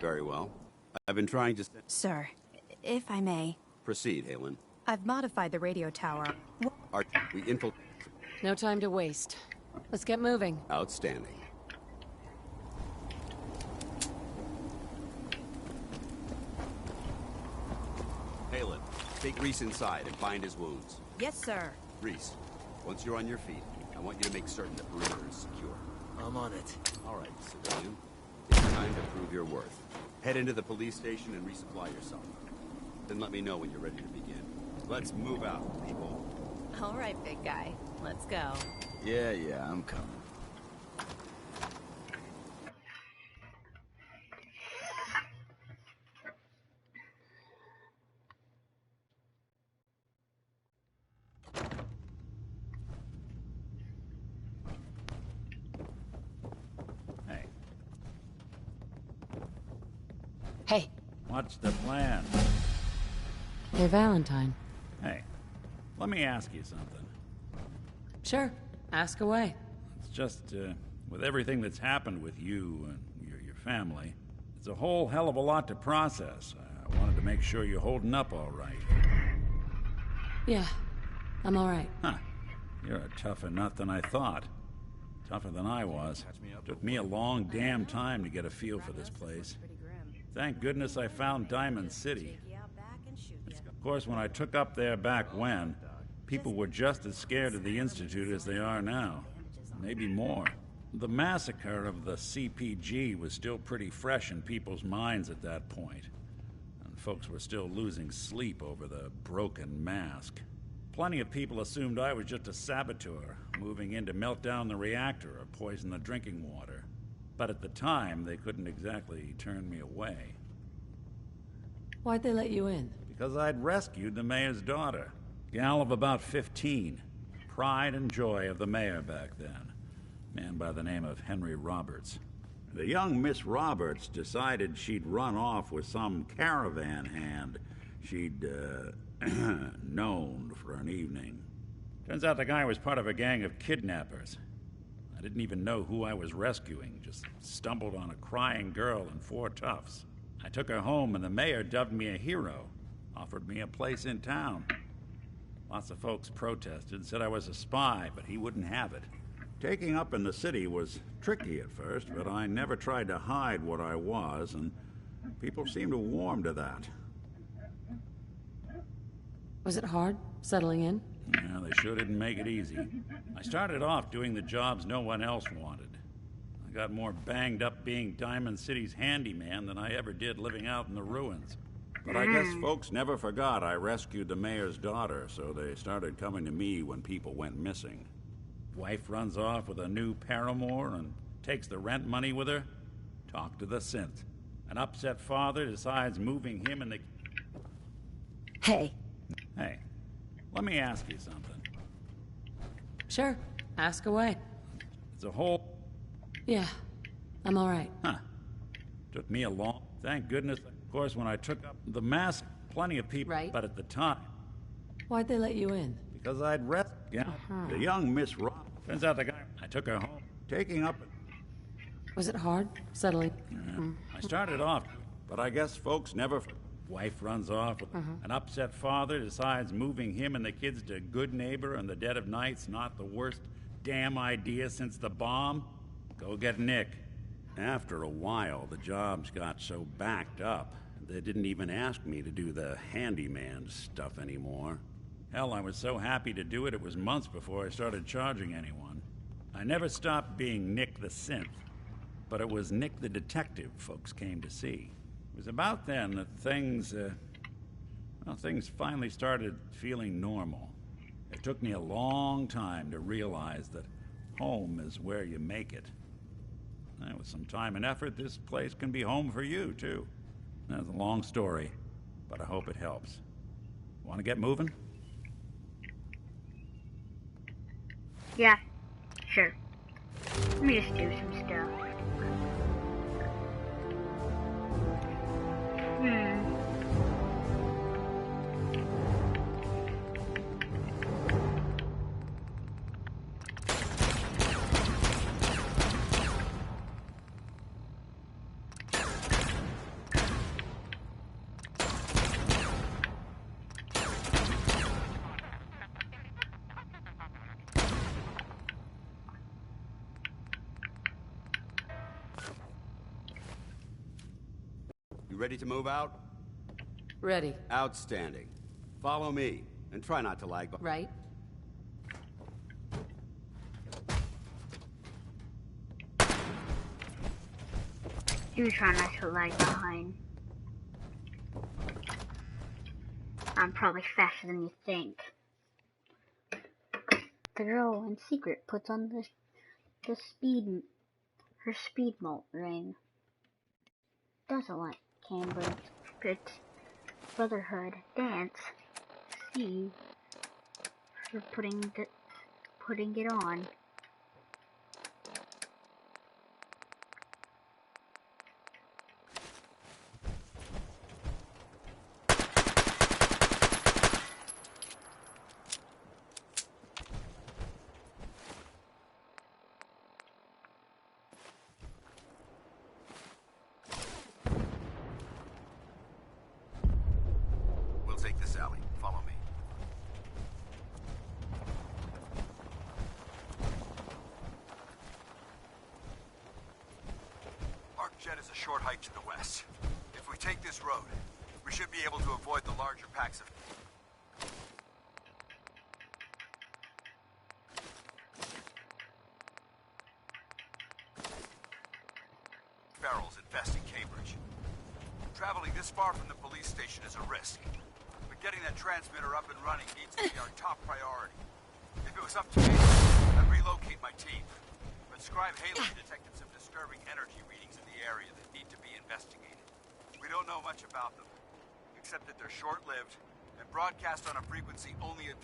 Very well. I've been trying to... Sir, if I may. Proceed, Halen. I've modified the radio tower. We infiltrate... No time to waste. Let's get moving. Outstanding. Halen, take Reese inside and bind his wounds. Yes, sir. Reese, once you're on your feet, I want you to make certain the perimeter is secure. I'm on it. All right, civilian. It's time to prove your worth. Head into the police station and resupply yourself. Then let me know when you're ready to begin. Let's move out, people. All right, big guy. Let's go. Yeah, I'm coming. Hey. What's the plan? Hey, Valentine. Hey, let me ask you something. Sure. Ask away. It's just, with everything that's happened with you and your family, it's a whole hell of a lot to process. I wanted to make sure you're holding up all right. Yeah, I'm all right. Huh. You're a tougher nut than I thought. Tougher than I was. Took me a long damn time to get a feel for this place. Thank goodness I found Diamond City. Of course, when I took up there back when, people were just as scared of the Institute as they are now. Maybe more. The massacre of the CPG was still pretty fresh in people's minds at that point. And folks were still losing sleep over the broken mask. Plenty of people assumed I was just a saboteur, moving in to melt down the reactor or poison the drinking water. But at the time, they couldn't exactly turn me away. Why'd they let you in? Because I'd rescued the mayor's daughter. Gal of about 15. Pride and joy of the mayor back then. Man by the name of Henry Roberts. The young Miss Roberts decided she'd run off with some caravan hand she'd, known for an evening. Turns out the guy was part of a gang of kidnappers. I didn't even know who I was rescuing, just stumbled on a crying girl and 4 toughs. I took her home and the mayor dubbed me a hero, offered me a place in town. Lots of folks protested, said I was a spy, but he wouldn't have it. Taking up in the city was tricky at first, but I never tried to hide what I was, and people seemed to warm to that. Was it hard, settling in? Yeah, they sure didn't make it easy. I started off doing the jobs no one else wanted. I got more banged up being Diamond City's handyman than I ever did living out in the ruins. But I guess folks never forgot I rescued the mayor's daughter, so they started coming to me when people went missing. Wife runs off with a new paramour and takes the rent money with her. Talk to the synth. An upset father decides moving him and the... Hey. Hey, let me ask you something. Sure. Ask away. It's a whole... Yeah, I'm all right. Huh. Took me a long... Thank goodness. Of course, when I took up the mask, plenty of people... Right. But at the time... Why'd they let you in? Because I'd Yeah. The young Miss Rob... Turns out the guy... I took her home. Taking up... Was it hard, settling? Yeah. I started off, but I guess folks never... Wife runs off. An upset father decides moving him and the kids to Good Neighbor in the dead of night's not the worst damn idea since the bomb. Go get Nick. After a while, the jobs got so backed up, they didn't even ask me to do the handyman stuff anymore. Hell, I was so happy to do it, it was months before I started charging anyone. I never stopped being Nick the Synth, but it was Nick the Detective folks came to see. It was about then that things finally started feeling normal. It took me a long time to realize that home is where you make it. And with some time and effort, this place can be home for you, too. That's a long story, but I hope it helps. Want to get moving? Yeah, sure. Let me just do some stuff. You ready to move out? Ready. Outstanding. Follow me, and try not to lag. Right? Do try not to lag behind. I'm probably faster than you think. The girl in secret puts on her speed malt ring. Doesn't like Cambridge Brotherhood dance. See her putting it on. Take this alley. Follow me. Arcjet is a short hike to the west. If we take this road, we should be able to avoid the larger packs of... barrels infesting Cambridge. Traveling this far from the police station is a risk. Getting that transmitter up and running needs to be our top priority. If it was up to me, I'd relocate my team. But Scribe Haley detected some disturbing energy readings in the area that need to be investigated. We don't know much about them, except that they're short-lived and broadcast on a frequency only at...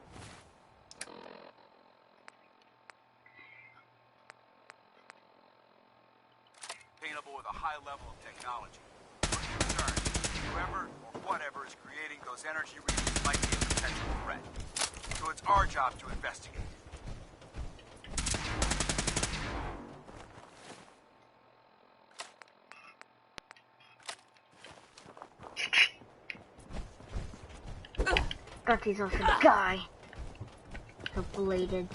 attainable with a high level of technology. We're concerned. Whoever or whatever is creating those energy readings might be a potential threat. So it's our job to investigate. Thought he's also the guy. So bladed.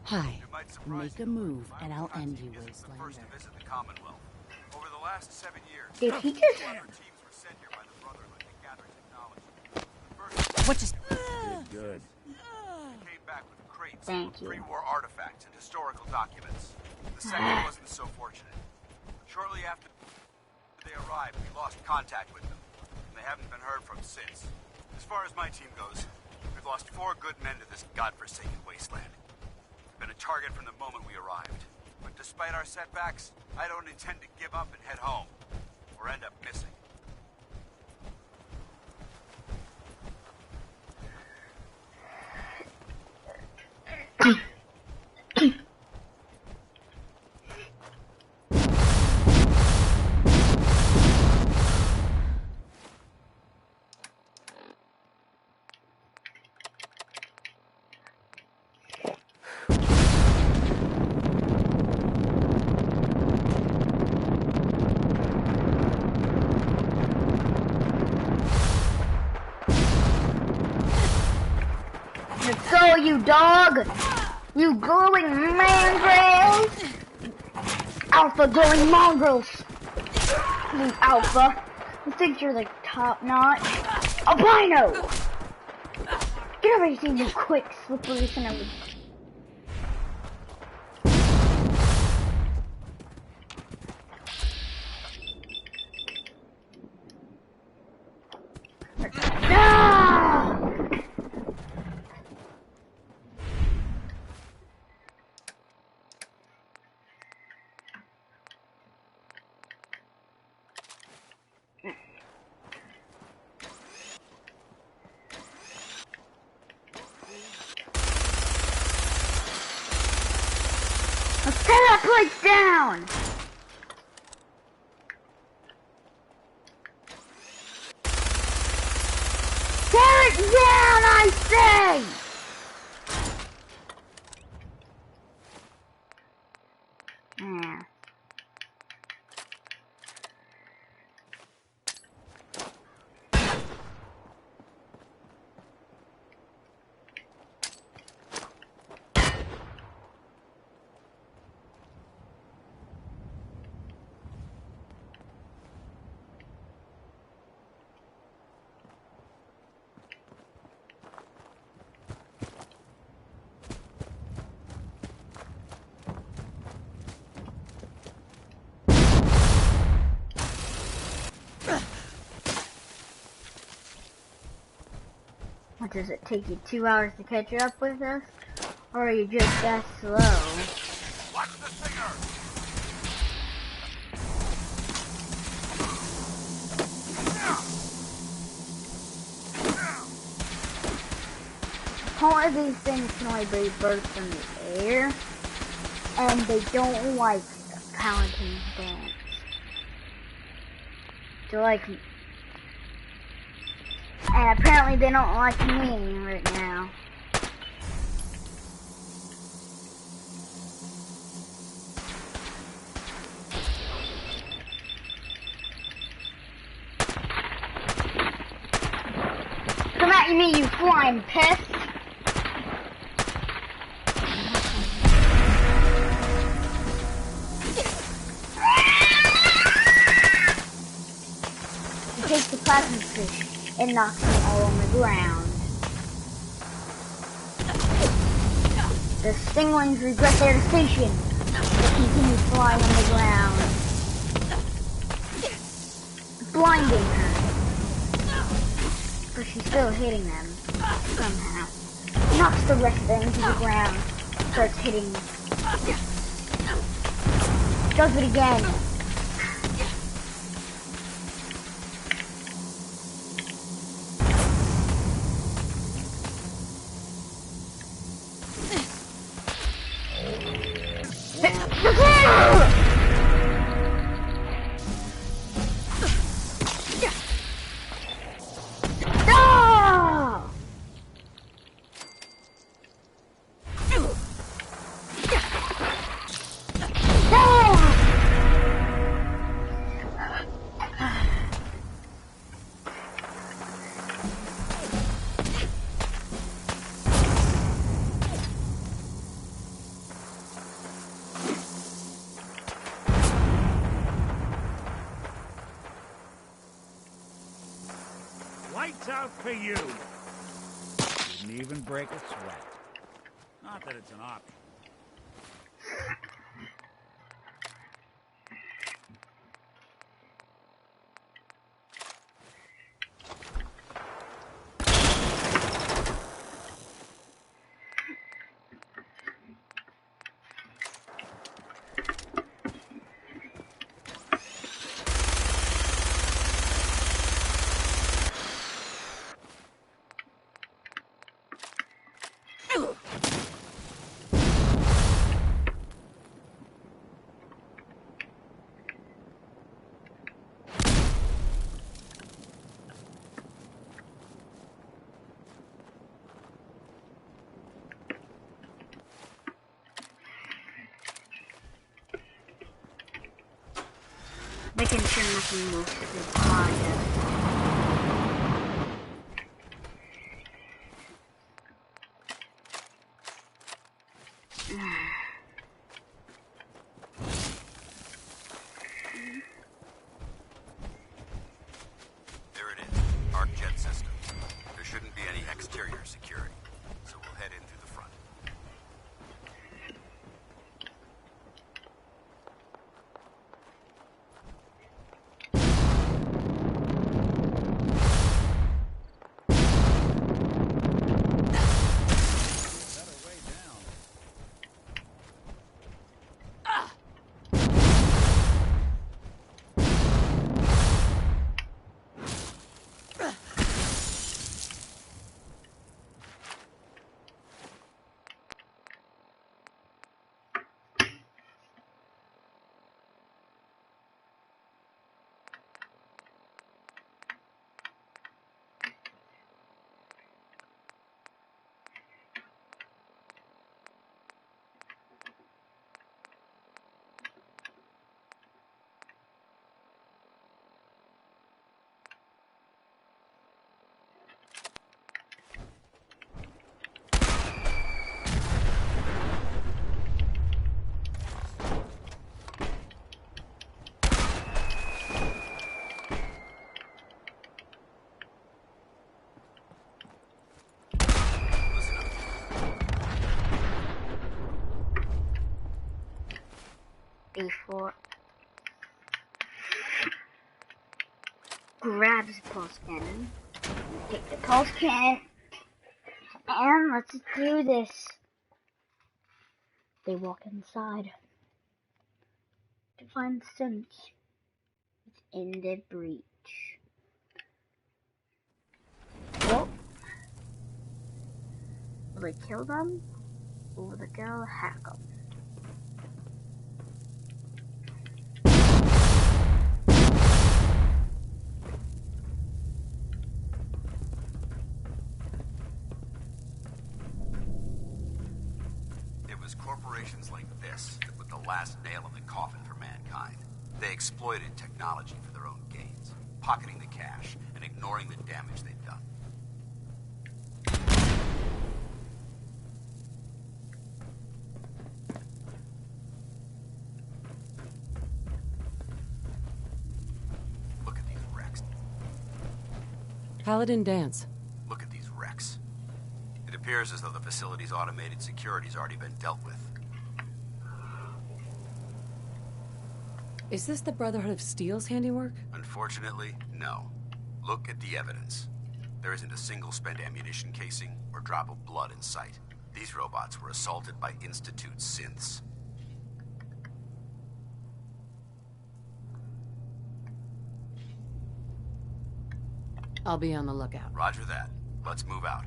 Hi. Make a move, and I'll end you, Wastelander. First to visit the Commonwealth. Over the last 7 years, Did he just... teams were sent here by the Brotherhood to gather technology. What just... Good. They came back with crates, Thank you. pre-war artifacts, and historical documents. The second wasn't so fortunate. Shortly after they arrived, we lost contact with them, and they haven't been heard from since. As far as my team goes, we've lost 4 good men to this godforsaken wasteland. We've been a target from the moment we arrived. But despite our setbacks, I don't intend to give up and head home, or end up missing. Let's go, you dog! You glowing mongrels! Alpha glowing mongrels! You alpha. You think you're like top notch? Albino! Get over here, you quick, slippery son of a... Let's tear that place down! it down, I say! Yeah. What, does it take you 2 hours to catch up with us? Or are you just that slow? Watch the singer! Part of these things can only be birds from the air, and they don't like Paladin's dance. So like, and apparently they don't like me right now. Come at me, you flying pest! He takes the plasma fish and knocks them all on the ground. The stinglings regret their decision to continue flying on the ground, blinding her. But she's still hitting them, somehow. Knocks the rest of them to the ground, starts hitting. Does it again. Lights out for you. Didn't even break a sweat. Not that it's an option. Making sure nothing moves is hard. There it is. Arc jet system. There shouldn't be any exterior security, so we'll head in through the front. grabs the pulse cannon. Take the pulse cannon. And let's do this. They walk inside to find Cinch in the breach. Well, will they kill them? Or will the girl hack them? It was corporations like this that put the last nail in the coffin for mankind. They exploited technology for their own gains, pocketing the cash and ignoring the damage they'd done. Look at these wrecks. Paladin dance. Look at these wrecks. It appears as though the facility's automated security's already been dealt with. Is this the Brotherhood of Steel's handiwork? Unfortunately, no. Look at the evidence. There isn't a single spent ammunition casing or drop of blood in sight. These robots were assaulted by Institute synths. I'll be on the lookout. Roger that. Let's move out.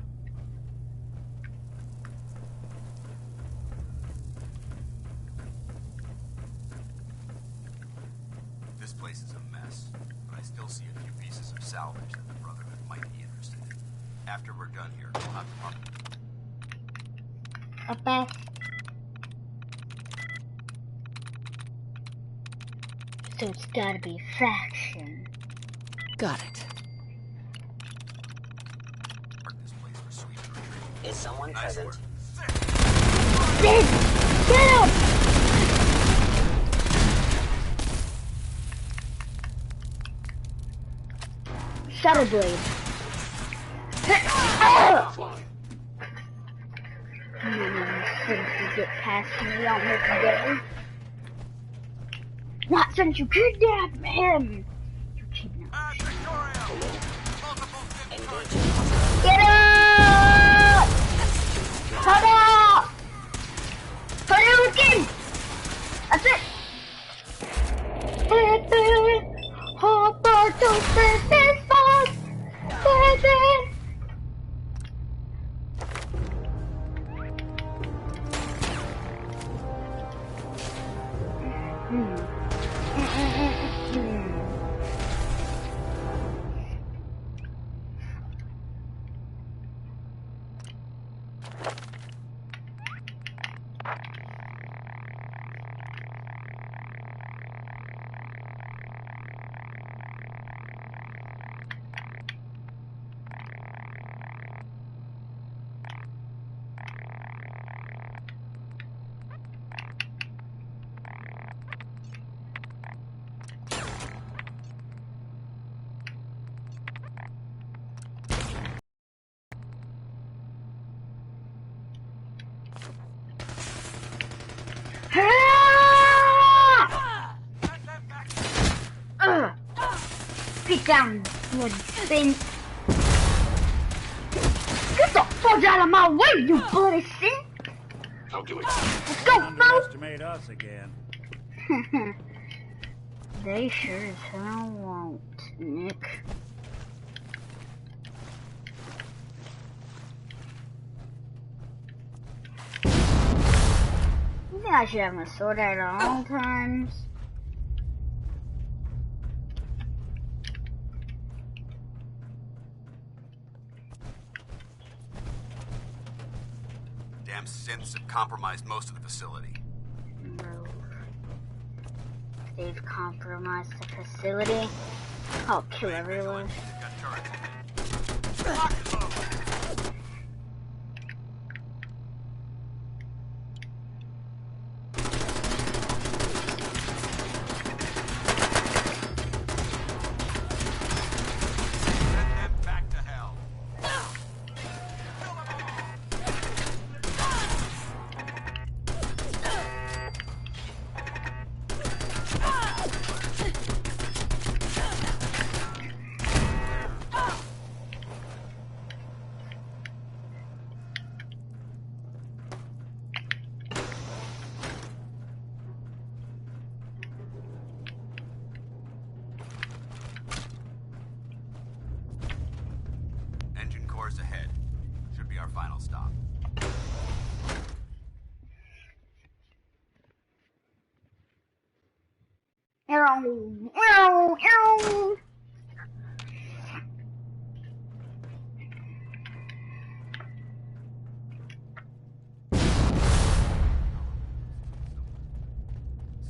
This place is a mess, but I still see a few pieces of salvage that the Brotherhood might be interested in. After we're done here, we'll have to Okay. So it's gotta be a faction. Got it. park this place for sweet retreat. Is someone Nice present? work. Sid! Get him! Shadow Blade. Since you get past me on this day. Not since you kidnapped him! You kidnapped him. Get up! Tada! Hadouken! That's it! Hopper to this boss! Baby! Get down, bloody sin. Get the fuck out of my way, you bloody sin. I'll do it. Let's go, bro. Underestimate us again. They sure as hell won't, Nick. You think I should have my sword out at all times? Damn synths have compromised most of the facility. No. They've compromised the facility. I'll kill everyone. They've got turrets ahead. Lock and load. Send them back to hell. our final stop. Ew, ew, ew.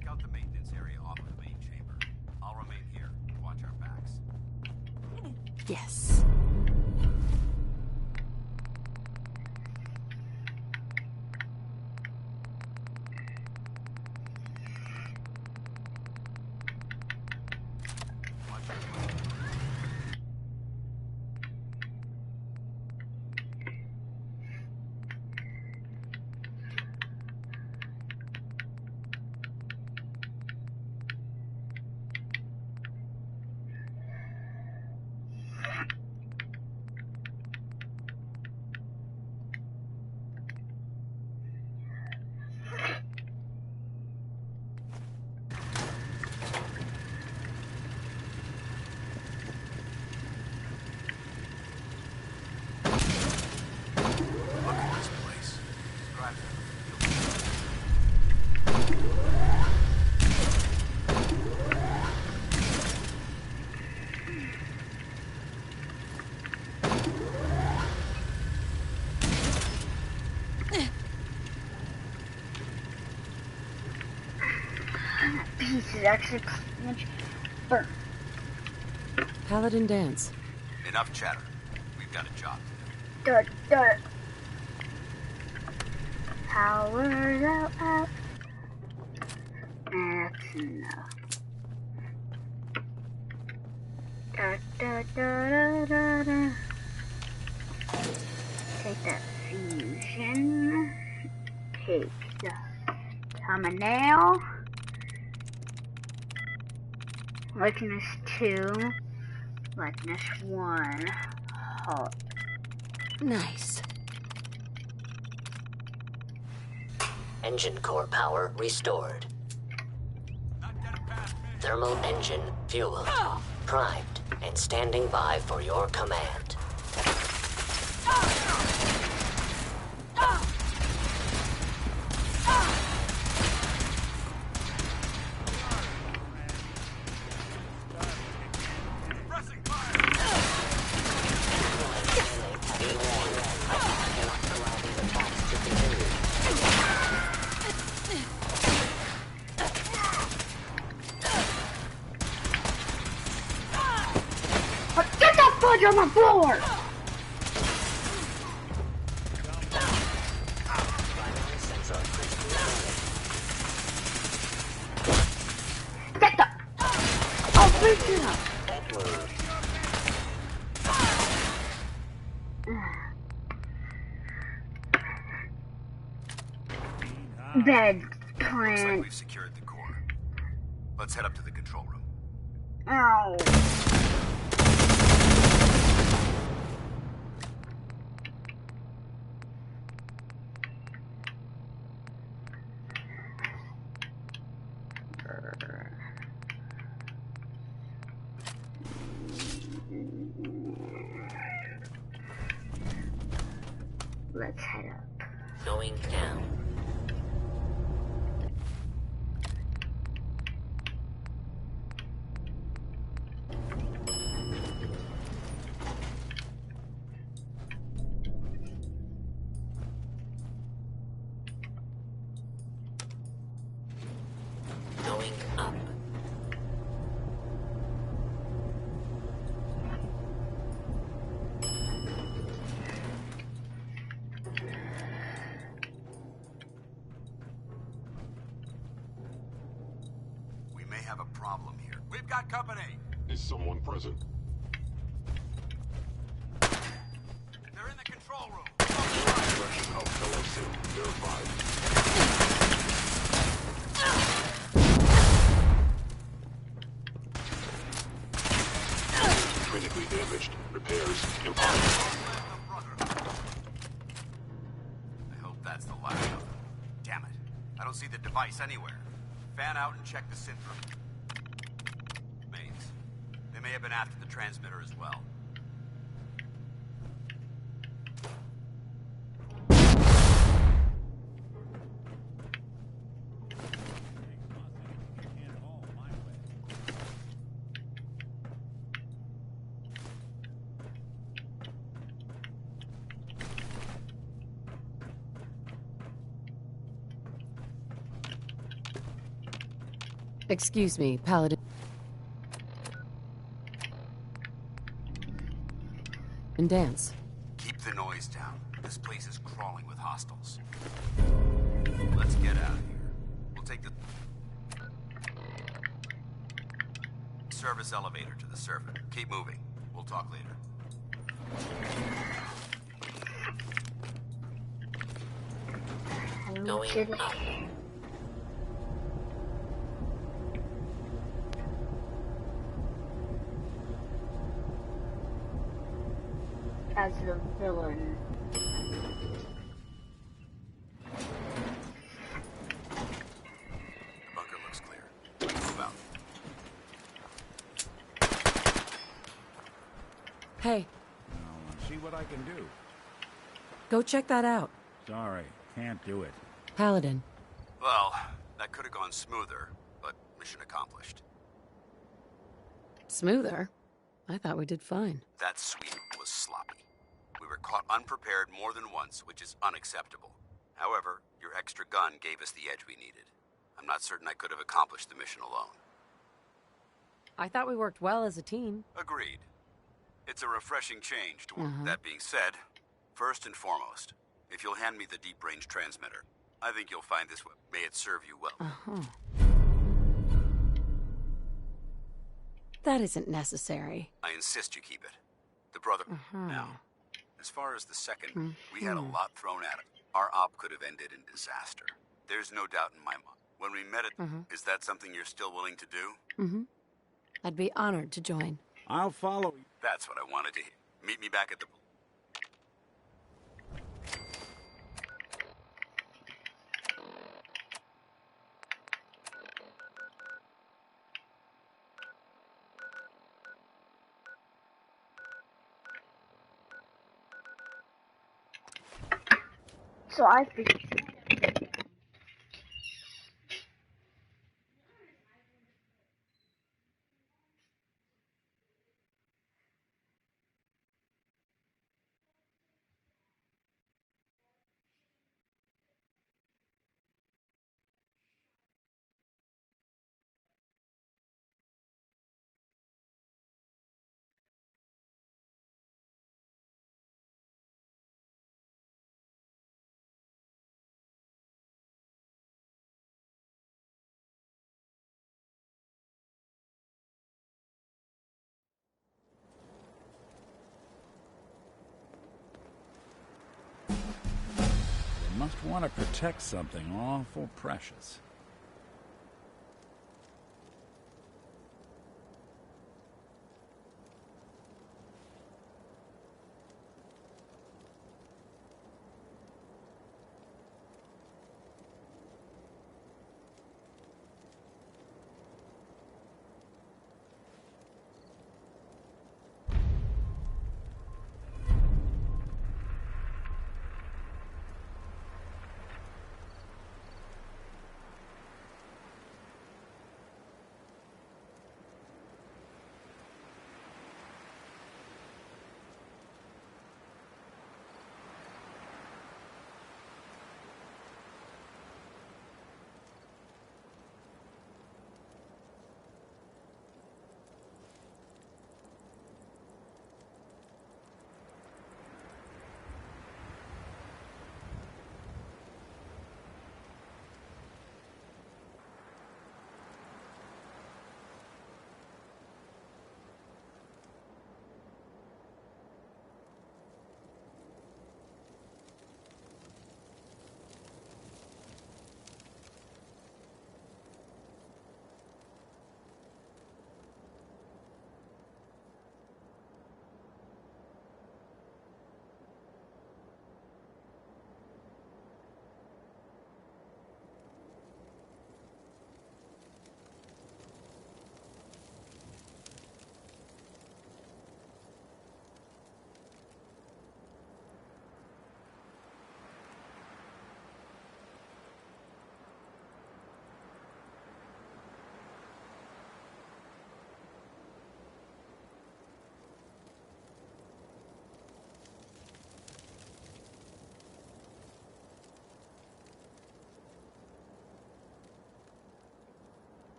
Scout the maintenance area off of the main chamber. I'll remain here to watch our backs. Yes. Look at this place. Drive Piece is actually much burnt. Paladin dance. Enough chatter. We've got a job. Dirt, dirt. Power out. That's enough. Da, da, da, da, da, da. Take that fusion. Take the thumbnail. Likeness 2. Likeness 1. Halt. Nice. Engine core power restored. Thermal engine fueled, primed, and standing by for your command. Pressing fire! Be warned, I cannot allow these attacks to continue. Get that fudge on the floor! Primary sensor critical Get the... Oh, fix it up! Edward. Bed Looks like plant. we've secured the core. Let's head up to the control room. Ow. Let's head up. Going down. Going up. We may have a problem here. We've got company! Is someone present? They're in the control room! Direction out LFC. Verified. Critically damaged. Repairs impossible. I hope that's the last of them. Damn it. I don't see the device anywhere. Fan out and check the synth room. Mains. They may have been after the transmitter as well. Excuse me, Paladin. And dance. Keep the noise down. This place is crawling with hostiles. Let's get out of here. We'll take the service elevator to the server. Keep moving. We'll talk later. Going up. As the villain. The bunker looks clear. Move out. Hey, I'll see what I can do. go check that out. Sorry, can't do it. Paladin. Well, that could have gone smoother, but mission accomplished. Smoother? I thought we did fine. That sweep was sloppy. We were caught unprepared more than once, which is unacceptable. However, your extra gun gave us the edge we needed. I'm not certain I could have accomplished the mission alone. I thought we worked well as a team. Agreed. It's a refreshing change to work. That being said, first and foremost, if you'll hand me the deep-range transmitter, I think you'll find this may it serve you well. That isn't necessary. I insist you keep it. The brother... Now, as far as the second, we had a lot thrown at it. Our op could have ended in disaster. There's no doubt in my mind. When we met it, is that something you're still willing to do? I'd be honored to join. I'll follow you. That's what I wanted to hear. Meet me back at the... So I think. They must want to protect something awful precious.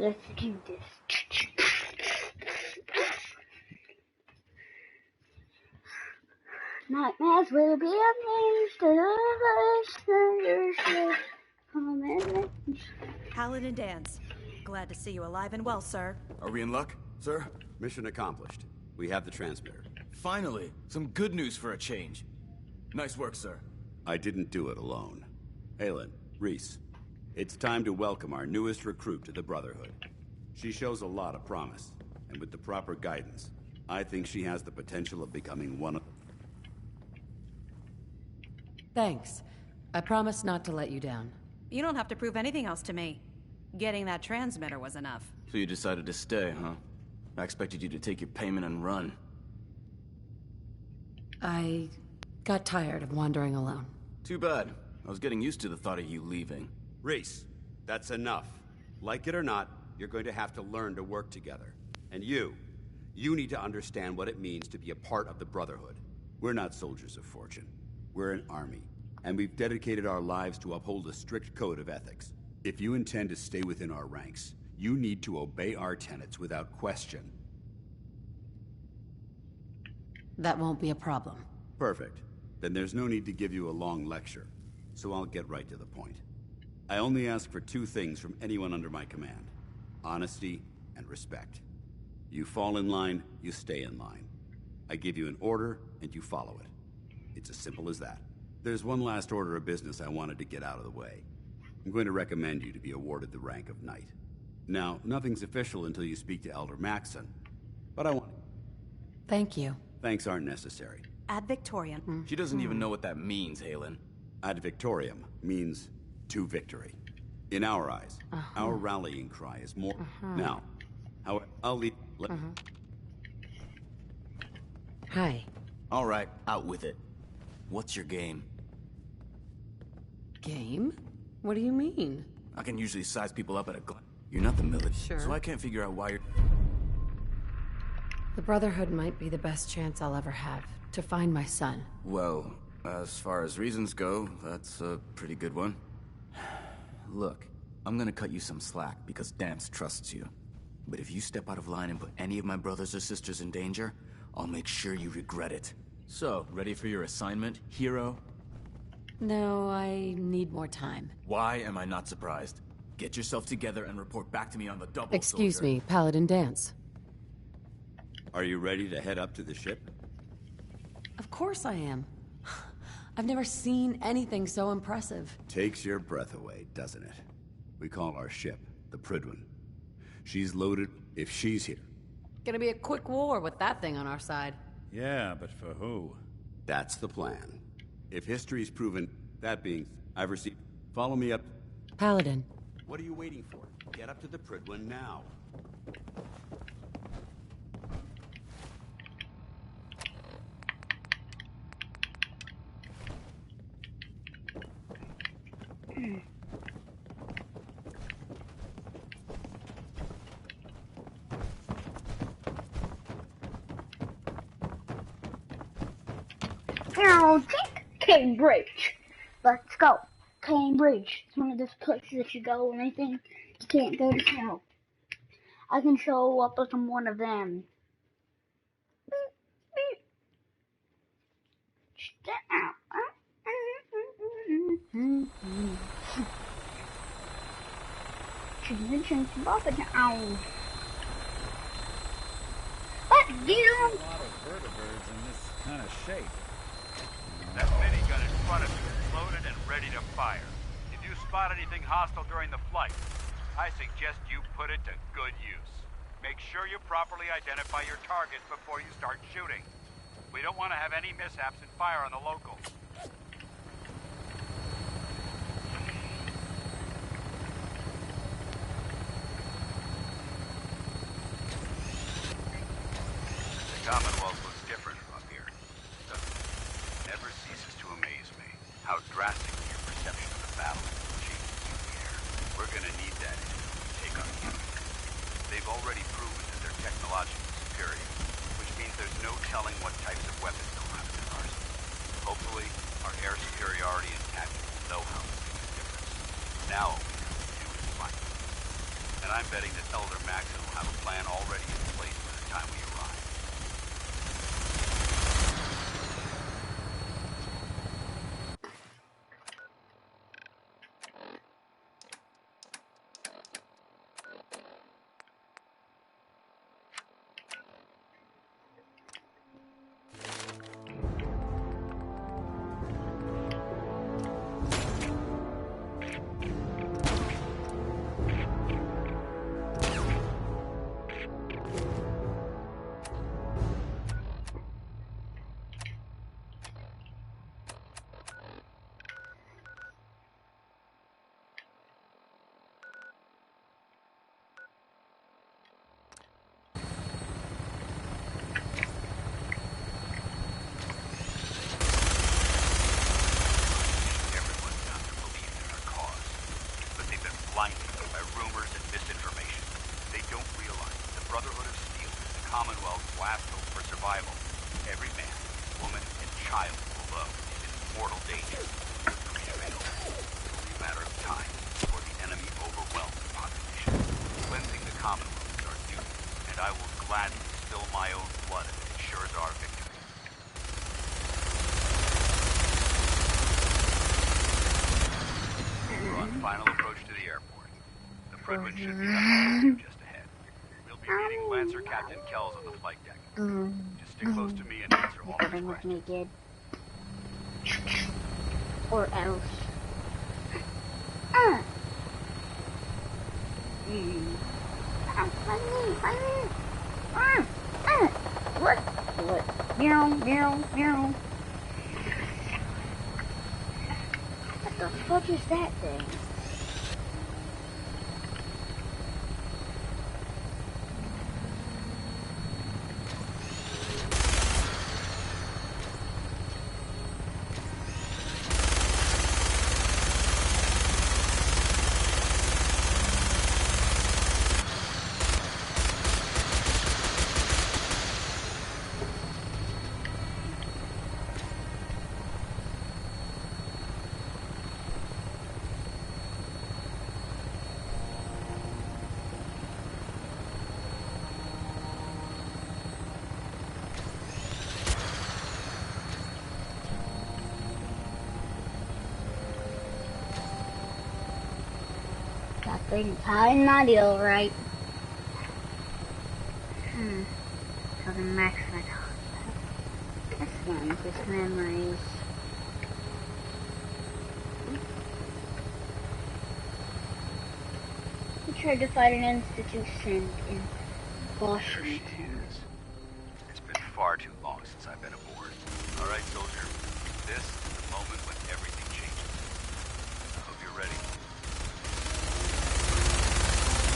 Let's do this. Nightmares will be amused. Paladin Dance. Glad to see you alive and well, sir. Are we in luck, sir? Mission accomplished. We have the transmitter. Finally, some good news for a change. Nice work, sir. I didn't do it alone. Aelin, Reese, it's time to welcome our newest recruit to the Brotherhood. She shows a lot of promise, and with the proper guidance, I think she has the potential of becoming one of... Thanks. I promise not to let you down. You don't have to prove anything else to me. Getting that transmitter was enough. So you decided to stay, huh? I expected you to take your payment and run. I got tired of wandering alone. Too bad. I was getting used to the thought of you leaving. Reese, that's enough. Like it or not, you're going to have to learn to work together. And you need to understand what it means to be a part of the Brotherhood. We're not soldiers of fortune. We're an army, and we've dedicated our lives to uphold a strict code of ethics. If you intend to stay within our ranks, you need to obey our tenets without question. That won't be a problem. Perfect. Then there's no need to give you a long lecture, so I'll get right to the point. I only ask for two things from anyone under my command: honesty and respect. You fall in line, you stay in line. I give you an order, and you follow it. It's as simple as that. There's one last order of business I wanted to get out of the way. I'm going to recommend you to be awarded the rank of Knight. Now, nothing's official until you speak to Elder Maxson, but I want... Thank you. Thanks aren't necessary. Ad Victoriam. She doesn't even know what that means, Aelin. Ad Victoriam means to victory. In our eyes, our rallying cry is more... Now, I'll leave... Hi. All right, out with it. What's your game? Game? What do you mean? I can usually size people up at a glance. You're not the military, Sure. so I can't figure out why you're... The Brotherhood might be the best chance I'll ever have to find my son. Well, as far as reasons go, that's a pretty good one. Look, I'm gonna cut you some slack because Dance trusts you. But if you step out of line and put any of my brothers or sisters in danger, I'll make sure you regret it. So, ready for your assignment, hero? No, I need more time. Why am I not surprised? Get yourself together and report back to me on the double, Excuse soldier. me, Paladin Dance. Are you ready to head up to the ship? Of course I am. I've never seen anything so impressive. Takes your breath away, doesn't it? We call our ship the Prydwen. She's loaded if she's here. Gonna be a quick war with that thing on our side. Yeah, but for who? That's the plan. If history's proven, that being, I've received... Follow me up. Paladin. What are you waiting for? Get up to the Prydwen now. Now, take Cambridge. Let's go. Cambridge. It's one of those places that you go and I think you can't go to town. I can show up like I'm one of them. But you A lot of vertebrates in this kind of shape. That minigun in front of you is loaded and ready to fire. If you spot anything hostile during the flight, I suggest you put it to good use. Make sure you properly identify your targets before you start shooting. We don't want to have any mishaps and fire on the locals. The Commonwealth looks different from up here. It never ceases to amaze me how drastically your perception of the battle changes through the air. We're gonna need that if we take on the enemy. They've already proven that they're technologically superior, which means there's no telling what types of weapons they'll have in their arsenal. Hopefully, Goodwin should be up to just ahead. We'll be meeting Lancer Captain Kells on the flight deck. Just stick close to me and answer all his questions. Naked. Or else. What? Meow, meow, meow. What the fuck is that thing? Something probably not ill, right? Talking Max my that's one of his memories. He tried to fight an institution in Washington. It's been far too long since I've been aboard. All right, soldier. This is the moment when everything changes. I hope you're ready.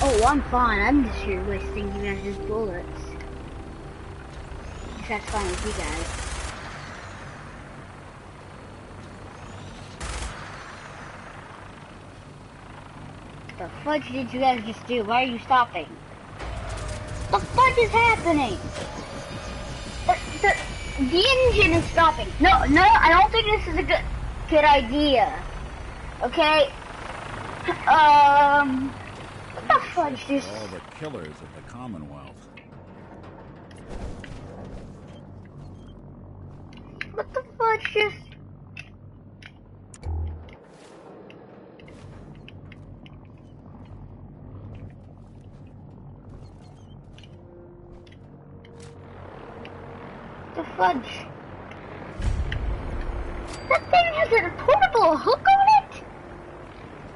Oh, I'm fine. I'm just here wasting you guys' bullets. If that's fine with you guys. The fudge did you guys just do? Why are you stopping? The fuck is happening? The engine is stopping. No, I don't think this is a good idea. Okay? What the fudge just... All the killers of the Commonwealth. What the fudge just... The fudge. That thing has a portable hook on it?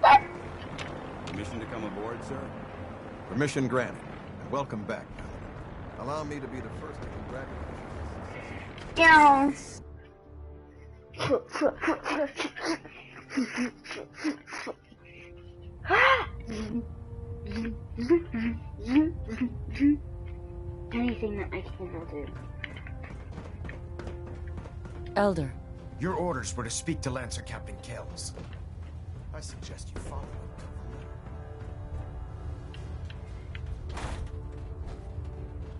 That... Permission to come aboard, sir? Permission granted. And welcome back, Paladin. Allow me to be the first to congratulate. Anything that I can do. Elder. Your orders were to speak to Lancer Captain Kells. I suggest you follow him to the letter.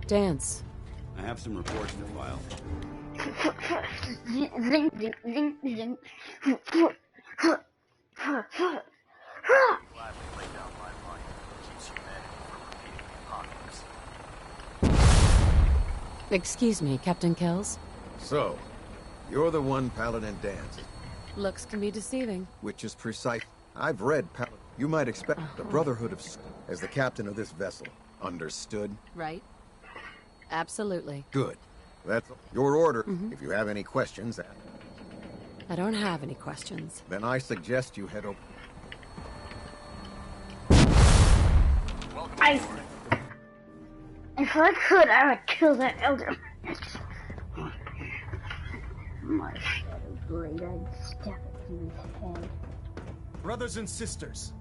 Dance. I have some reports to file. Zing, zing, zing, zing. Excuse me, Captain Kells? So, you're the one Paladin Dance. Looks can be deceiving. Which is precise. I've read Paladin. You might expect the Brotherhood of... as the captain of this vessel. Understood? Right. Absolutely. Good. That's your order. If you have any questions... I don't have any questions. Then I suggest you head over... If I could, I would kill that elder. My shadow blade, I'd stab it in his head. Brothers and sisters,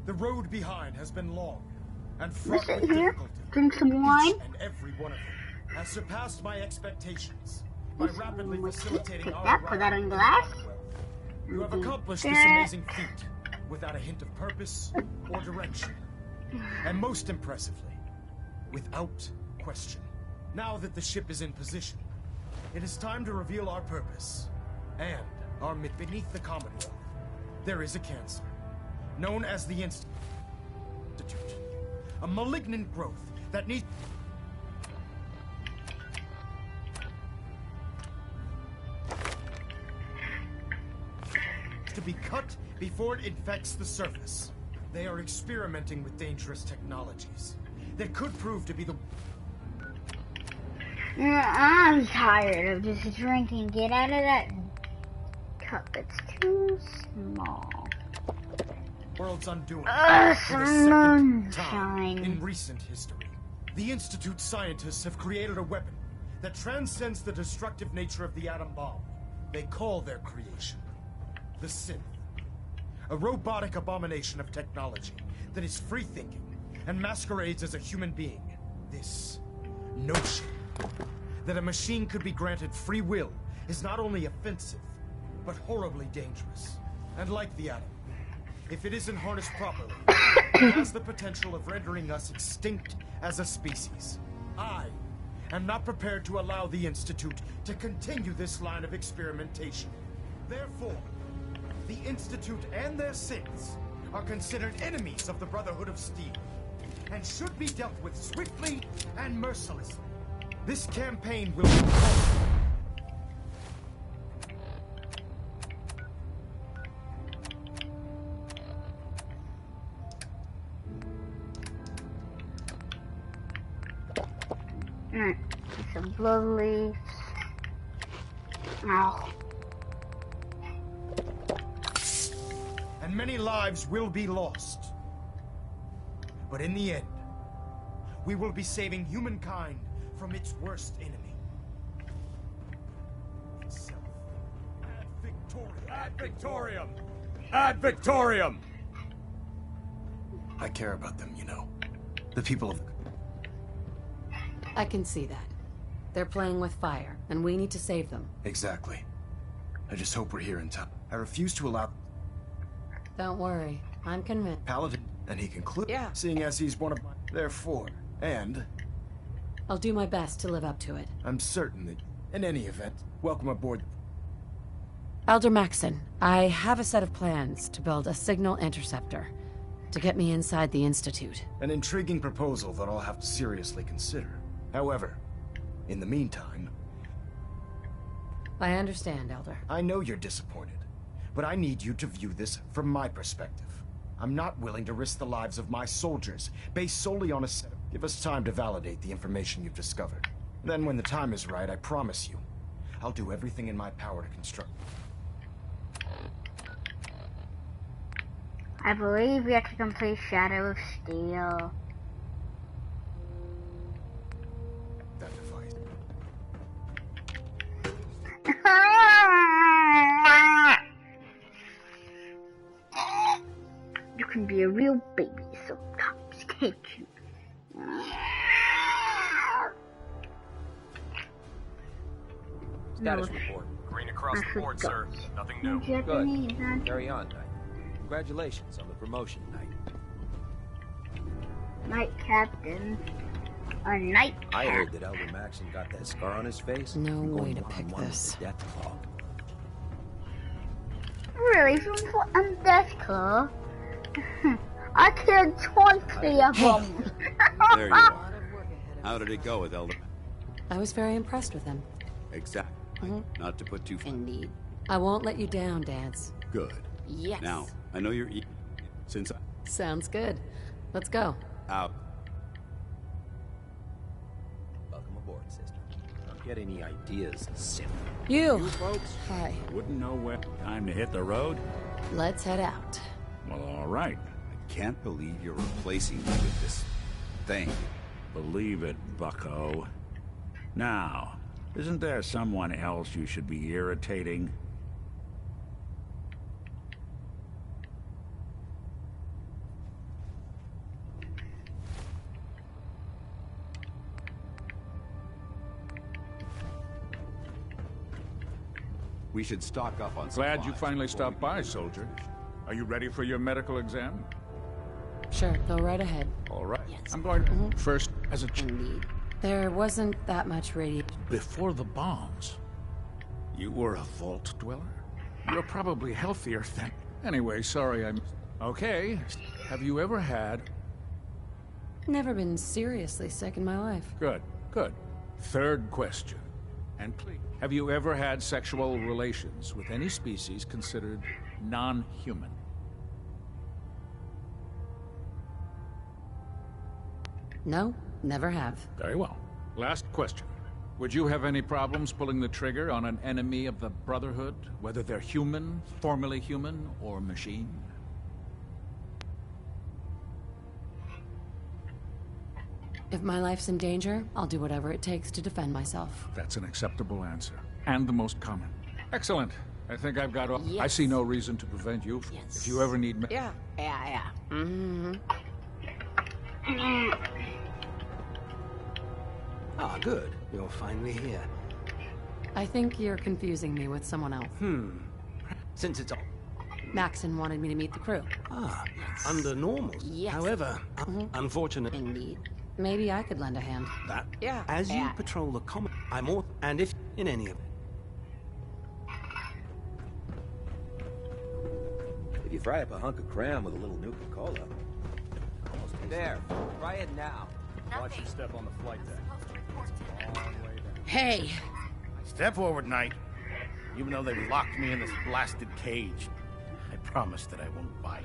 the road behind has been long and fraught with here, difficulty. drink some wine. Each and every one of them has surpassed my expectations by rapidly facilitating our that, put that in glass. You have accomplished this amazing feat without a hint of purpose or direction. And most impressively, without question. Now that the ship is in position, it is time to reveal our purpose and our myth. Beneath the Commonwealth, there is a cancer known as the Institute, a malignant growth that needs to be cut before it infects the surface. They are experimenting with dangerous technologies that could prove to be the... I'm tired of just drinking. Get out of that cup. It's too small. world's undoing. For some the second moonshine. time in recent history, the Institute scientists have created a weapon that transcends the destructive nature of the atom bomb. They call their creation the Synth. A robotic abomination of technology that is free-thinking and masquerades as a human being. This notion that a machine could be granted free will is not only offensive, but horribly dangerous. And like the atom, if it isn't harnessed properly, it has the potential of rendering us extinct as a species. I am not prepared to allow the Institute to continue this line of experimentation. Therefore, the Institute and their synths are considered enemies of the Brotherhood of Steel, and should be dealt with swiftly and mercilessly. This campaign will be called... Some blood leaves. Ow. And many lives will be lost. But in the end, we will be saving humankind from its worst enemy. Itself. Ad Victoriam. Ad Victoriam! Ad Victoriam! I care about them, you know. The people of... I can see that. They're playing with fire, and we need to save them. Exactly. I just hope we're here in time. I refuse to allow... Don't worry. I'm convinced. Paladin, and he concludes... Yeah. Seeing as he's one of my... Therefore, and... I'll do my best to live up to it. I'm certain that, in any event, welcome aboard. Elder Maxon, I have a set of plans to build a signal interceptor to get me inside the Institute. An intriguing proposal that I'll have to seriously consider. However, in the meantime... I understand, Elder. I know you're disappointed, but I need you to view this from my perspective. I'm not willing to risk the lives of my soldiers based solely on a set of... Give us time to validate the information you've discovered. Then when the time is right, I promise you, I'll do everything in my power to construct... I believe we have to complete Shadow of Steel. That device. You can be a real baby sometimes, can't you? Status report. Green across the board, sir. Nothing new. Good. Carry on, Knight. Congratulations on the promotion, Knight. Knight Captain. A Knight Captain. I heard that Elder Maxon got that scar on his face. No You're way going to pick one-on-one with this. the Death Claw. Really? From Death Claw? I killed 20 of them. There you are. How did it go with Elder? I was very impressed with him. Exactly. Not to put too far. Indeed. I won't let you down, Dance. Good. Yes. Now, I know you're since Sounds good. Let's go. out. Welcome aboard, sister. Don't get any ideas, Sith. You folks? Hi. Wouldn't know when. Time to hit the road? Let's head out. Well, all right. I can't believe you're replacing me with this thing. Believe it, bucko. Now, isn't there someone else you should be irritating? We should stock up on Glad you supplies finally before stopped we by, begin. soldier. Are you ready for your medical exam? Sure, go right ahead. All right. Yes. I'm going first as a... Indeed. There wasn't that much radiation. Before the bombs, you were a vault dweller? You're probably healthier than... Anyway, sorry I'm... Okay, have you ever had... Never been seriously sick in my life. Good, good. Third question. And please, have you ever had sexual relations with any species considered non-human? No, never have. Very well. Last question. Would you have any problems pulling the trigger on an enemy of the Brotherhood, whether they're human, formerly human, or machine? If my life's in danger, I'll do whatever it takes to defend myself. That's an acceptable answer. And the most common. Excellent. I think I've got all... Yes. I see no reason to prevent you. Yes. If you ever need me... Yeah. Mm-hmm. Ah, good. You're finally here. I think you're confusing me with someone else. Since it's all... Maxon wanted me to meet the crew. Ah, under normal. Yes. However, unfortunate. Indeed. Maybe I could lend a hand. That. Yeah. As you patrol the common, I'm all... And if in any of... If you fry up a hunk of cram with a little Nuka-Cola. There, try it now. Watch your step on the flight deck. Long way down. Hey! Step forward, Knight. Even though they've locked me in this blasted cage, I promise that I won't bite.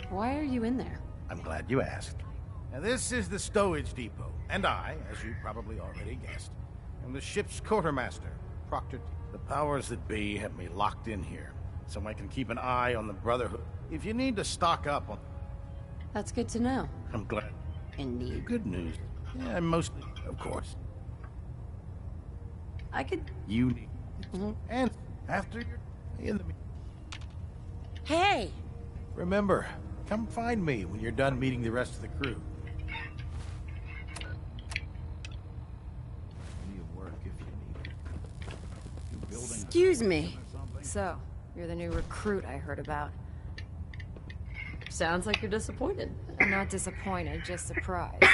Why are you in there? I'm glad you asked. Now, this is the stowage depot, and I, as you probably already guessed, am the ship's quartermaster, Proctor. The powers that be have me locked in here, so I can keep an eye on the Brotherhood. If you need to stock up on... That's good to know. I'm glad. Indeed. Good news. Yeah, mostly, of course. I could... You need... And after you're in the... Hey! Remember, come find me when you're done meeting the rest of the crew. Work if you need it. Excuse me. So, you're the new recruit I heard about. Sounds like you're disappointed. I'm not disappointed, just surprised.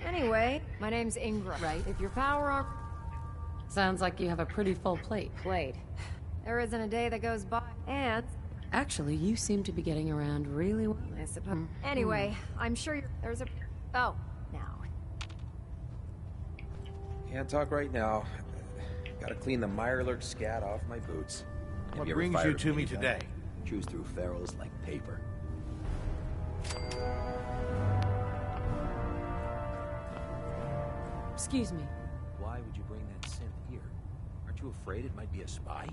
Anyway, my name's Ingram. Right. If your power armor... Sounds like you have a pretty full plate. There isn't a day that goes by. And... Actually, you seem to be getting around really well. I suppose. Anyway, I'm sure there's a... Oh, now. Can't talk right now. Gotta clean the Mirelurk scat off my boots. What brings you to me today? Chews through ferals like paper. Excuse me. Why would you bring that synth here? Aren't you afraid it might be a spy?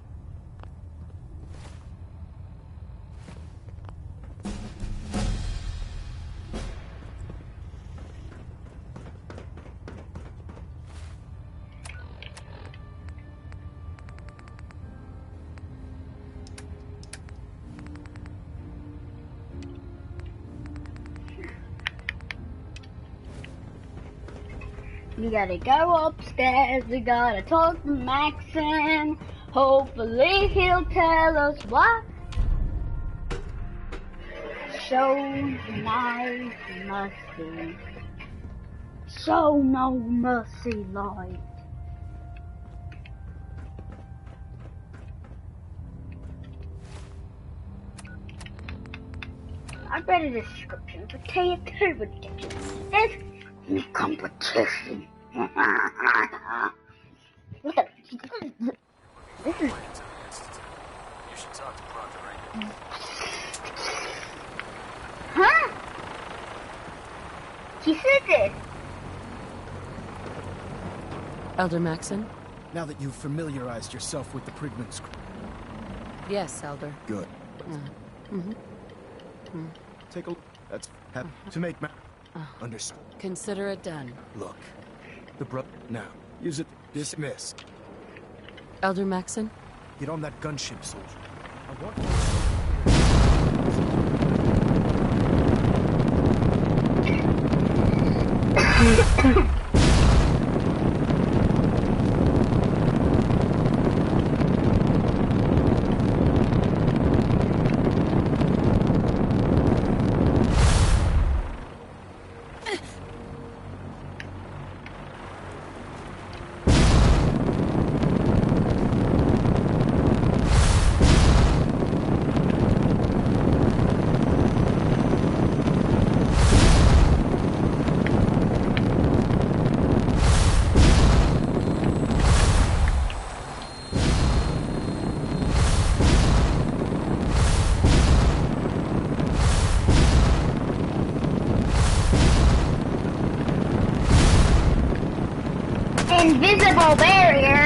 We gotta go upstairs, we gotta talk to Maxon. Hopefully he'll tell us why. Show my mercy. Show no mercy, Lord. I read a description for T2 addiction. There's no competition. What the? This is... You should talk to Proctor right now. Huh? He said this. Elder Maxon? Now that you've familiarized yourself with the Prigman's... Yes, Elder. Good. Take a look. That's... to make ma... Understood. Consider it done. Look. The now. Use it. Dismiss. Elder Maxon? Get on that gunship, soldier. I want whole barrier.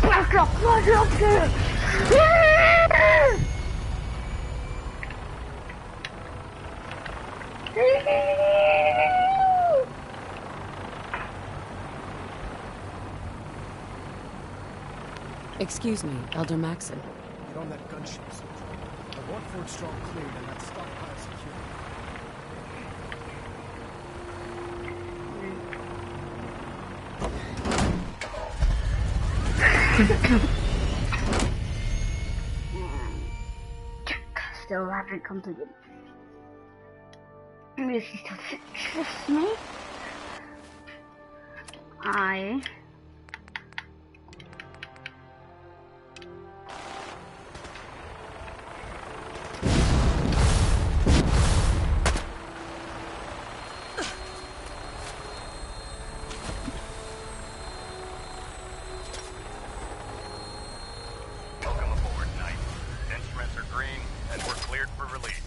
Back up there. Excuse me, Elder Maxon. Get on that gunship, soldier. I want Fort Strong cleared and that stockpile secured. Still haven't completed. This is to fix me. I Welcome aboard, Knight. Instruments are green, and we're cleared for release.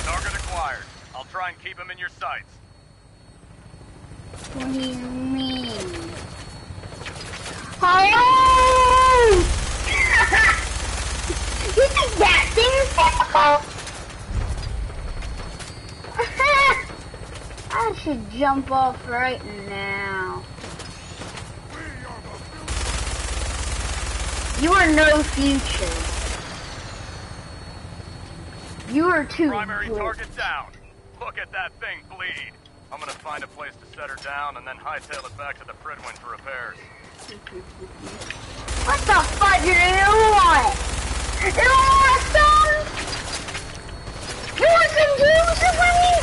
Target acquired. I'll try and keep him in your sights. What do you mean? Hello! You think that thing is difficult? I should jump off right now. You are no future. You are too Primary good. target down. Look at that thing bleed. I'm gonna find a place to set her down and then hightail it back to the Pridwin for repairs. What the fuck do you want? You want some? You want some juice from me?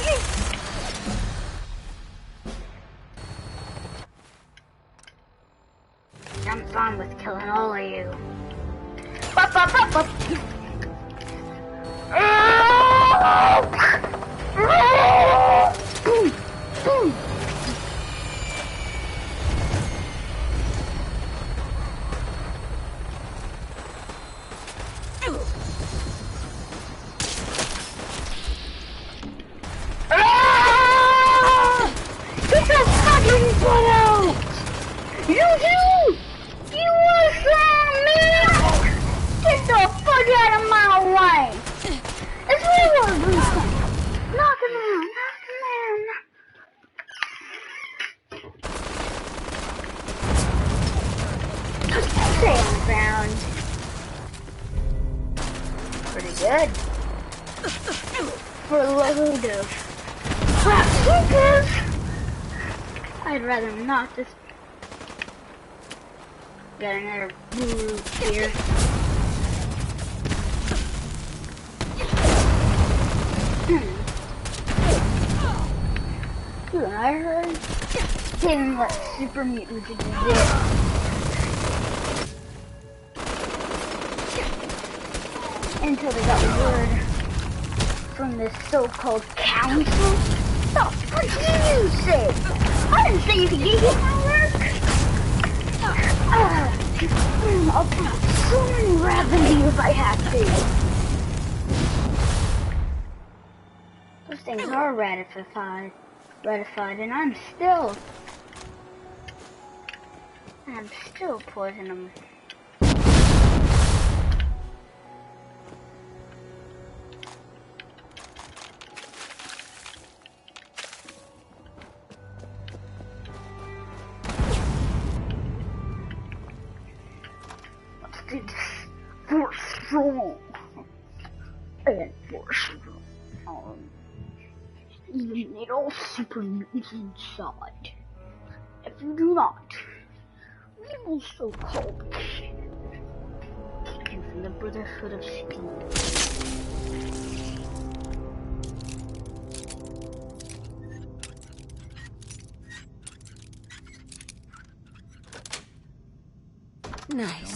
I'm fine with killing all of you. Bop, bop, bop, bop. Boom, boom. Get your fucking butt out! You! You Wastland, man! Get the fuck out of my way! It's really knock him out, knock him out. Stay on the ground. Pretty good. For a load of crap seekers. I'd rather not just got another blue here. Dude, I heard him let super mutants exist. Until they got word from this so-called council. The fuck did you say? I didn't say you could get hit my work. I'll put so many revenue if I have to. Those things are ratified, and I'm still poisoning them. crafted for strong and for strong. Even little super mutants inside. If you do not, we will so-called kick you from the Brotherhood of Steel. Nice.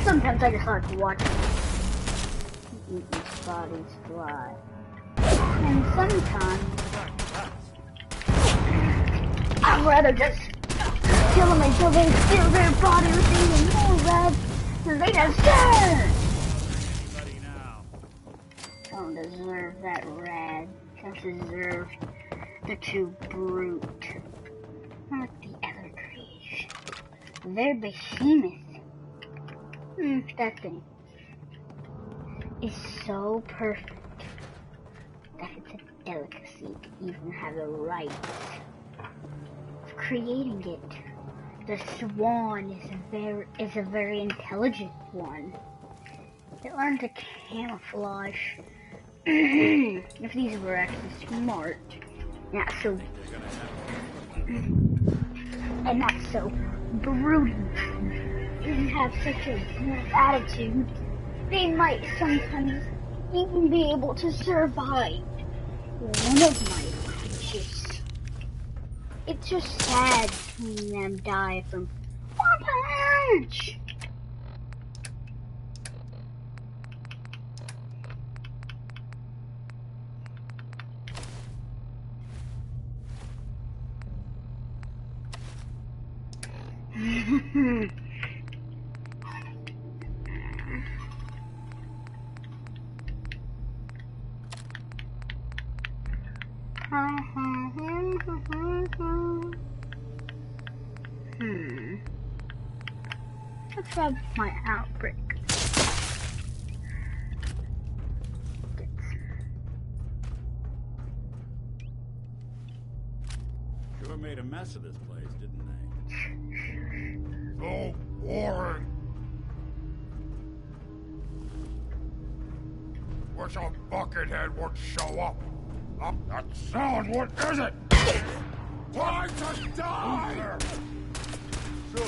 Sometimes I just like watching mutants' bodies fly. And sometimes I'd rather just kill them until they fill their body with even more red than they deserve. Don't deserve that red. Just deserve the two brute. Not the other creation. They're behemoth. That thing is so perfect that it's a delicacy to even have the rights of creating it. The swan is a very intelligent one. It learned to camouflage. If these were actually smart, not so broody, and have such a good attitude, they might sometimes even be able to survive one of my creatures. It's just sad seeing them die from one punch. Let's grab my outbreak. Sure made a mess of this place, didn't they? So boring. Wish a buckethead would show up. That sound, what is it? Try to die! So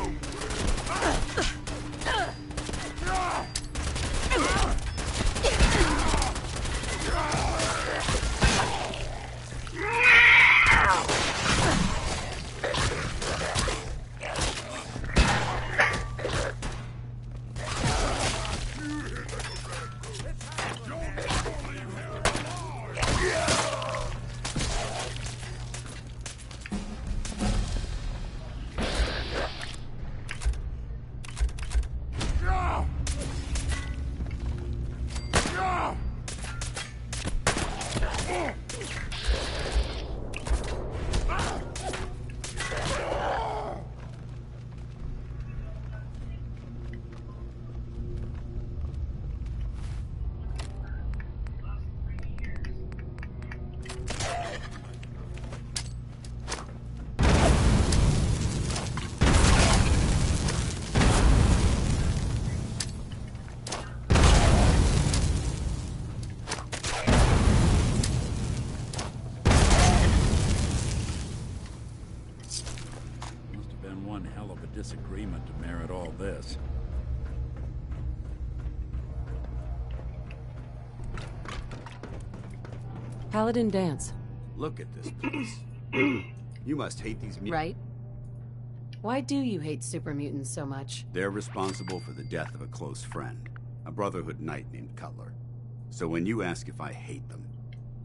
disagreement to merit all this. Paladin dance. Look at this place. You must hate these mutants. Right? Why do you hate super mutants so much? They're responsible for the death of a close friend, a Brotherhood knight named Cutler. So when you ask if I hate them,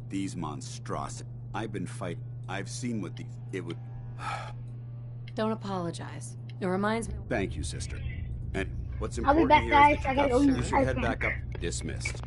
these monstrosities, I've been fighting. I've seen what these... It would... Don't apologize. It reminds me... Thank you, sister. And what's I'll be important back, here guys. is I that gotta go you use should head iPad. back up. Dismissed.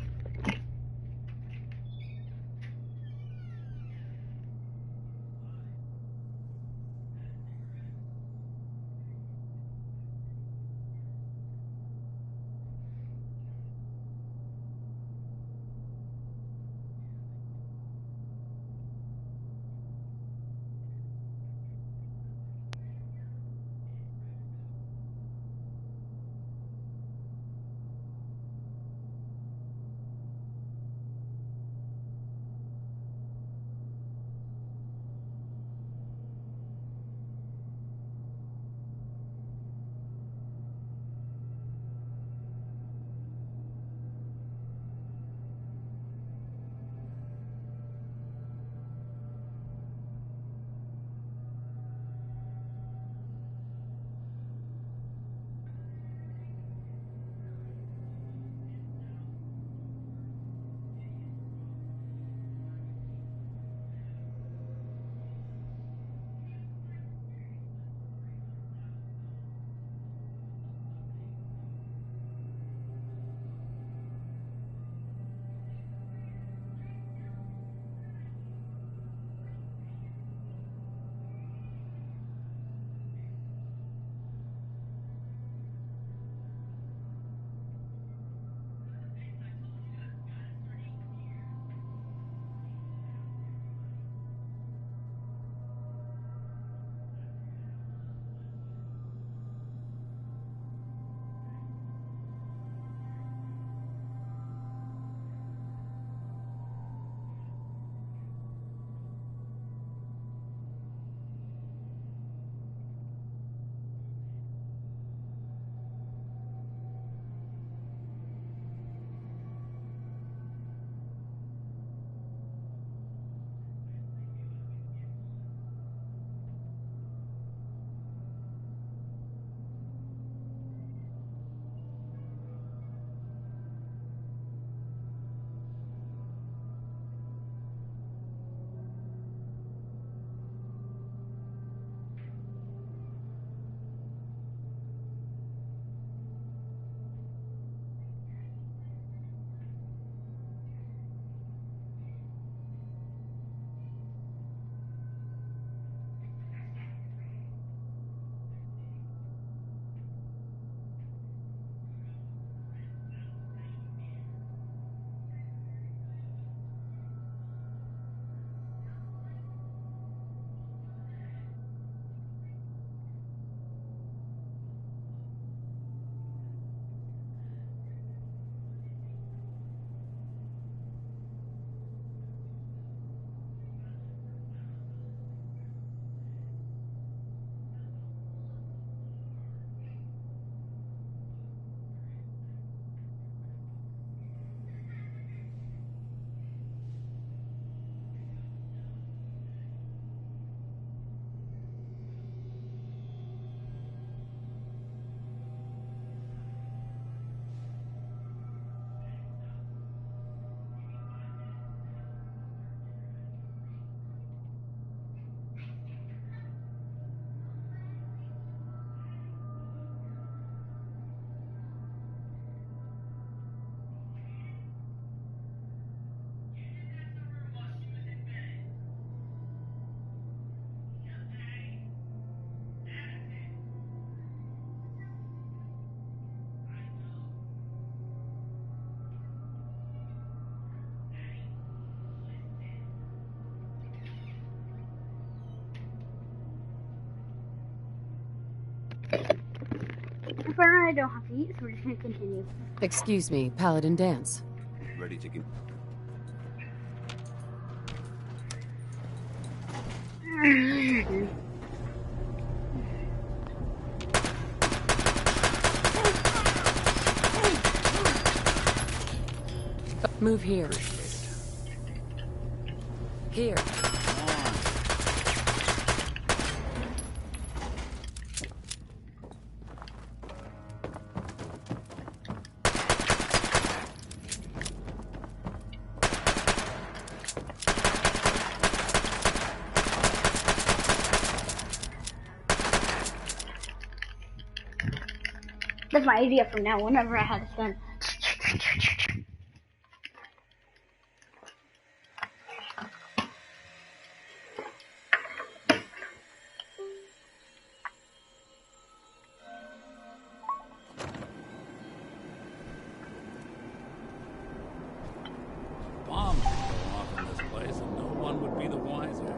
Apparently I don't have to eat, so we're just gonna continue. Excuse me, Paladin Dance. Ready to Move here. Here. That's my idea from now. Whenever I have a son. Bomb could go off in this place and no one would be the wiser.